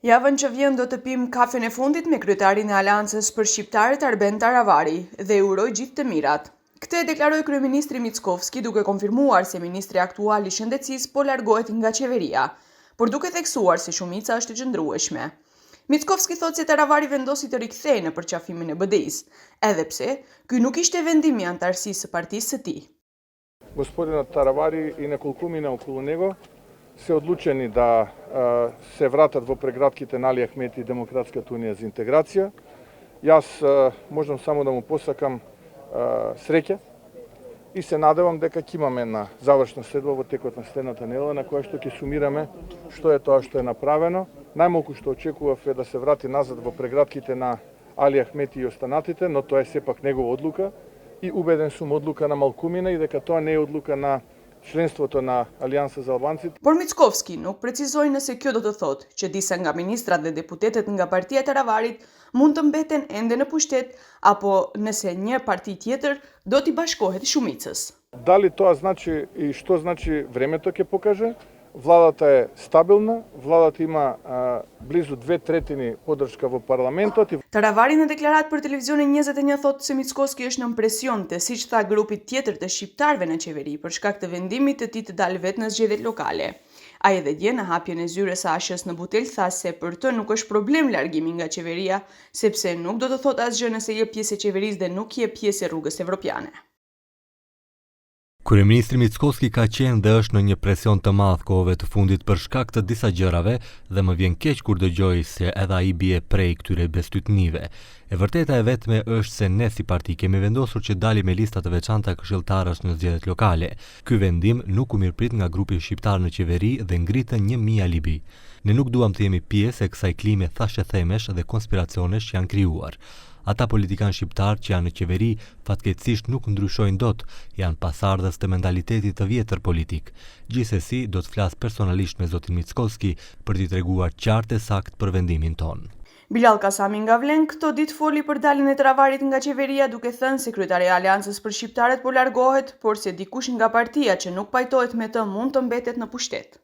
Javën që vjen do të pim kafen e fundit me kryetarin e Aleancës për Shqiptarët Arben Taravari dhe e uroj gjithë të mirat. Këtë e deklaroi kryeministri Mickovski duke konfirmuar se ministri aktual i shëndetësisë po largohet nga qeveria, por duke theksuar se shumica është e qëndrueshme. Mickovski thotë se Taravari vendosi të rikthehej në përqafimin e BDI-s, edhe pse ky nuk ishte vendimi i antarësisë së partisë së tij. Gospodinът Taravari и неколкумина около него се одлучени да се вратат во преградките на Али Ахмети и Демократската унија за интеграција. Јас можам само да му посакам среќа и се надевам дека ќе имаме една завршна следба во текот на следната недела на која што ќе сумираме што е тоа што е направено. Најмалку што очекував е да се врати назад во преградките на Али Ахмети и останатите, но тоа е сепак негова одлука и убеден сум одлука на Малкумина и дека тоа не е одлука на членството на Алианса за Албанците. Por Mickovski nuk precizoi nëse kjo do të thotë që disa nga ministrat dhe deputetët nga partia e Taravarit mund të mbeten ende në pushtet apo nëse një parti tjetër do t'i bashkohet shumicës. Дали тоа значи и што значи времето ќе покаже? Владата е стабилна, владата има близу 2/3 поддршка во парламентот. Taravari në deklarat për televizionin 21 thotë se Mickovski është në presion të siç tha grupit tjetër të shqiptarëve në qeveri për shkak të vendimit të tij të dalë vetë në zgjedhjet lokale. Ai edhe dje në hapjen e zyres së ASH-s në Butel tha se për të nuk është problem largimi nga qeveria, sepse nuk do të thotë asgjë nëse jep pjesë e qeverisë dhe nuk jep pjesë e rrugës evropiane. Kryeministri Mickovski ka qenë dhe është në një presion të madh kohëve të fundit për shkak të disa gjërave dhe më vjen keq kur dëgjoj se edhe ai bie prej këtyre bestytnive. E vërteta e vetme është se ne si parti kemi vendosur që dalim me lista të veçanta këshilltarësh në zgjedhjet lokale. Ky vendim nuk u mirëprit nga grupi shqiptar në qeveri dhe ngritën 1000 alibi. Ne nuk duam të jemi pjesë e kësaj klime thashëthemesh dhe konspiracionesh që janë krijuar. Ata politikanë shqiptar që janë në qeveri fatkeqësisht nuk ndryshojnë dot, janë pasardhës të mentalitetit të vjetër politik. Gjithsesi, do të flas personalisht me zotin Mickovski për t'i treguar qartë e saktë për vendimin ton. Bilal Kasami nga Vlen këto ditë foli për daljen e Taravarit nga qeveria duke thënë se kryetari i Aleancës për Shqiptarët po largohet, por se dikush nga partia që nuk pajtohet me të mund të mbetet në pushtet.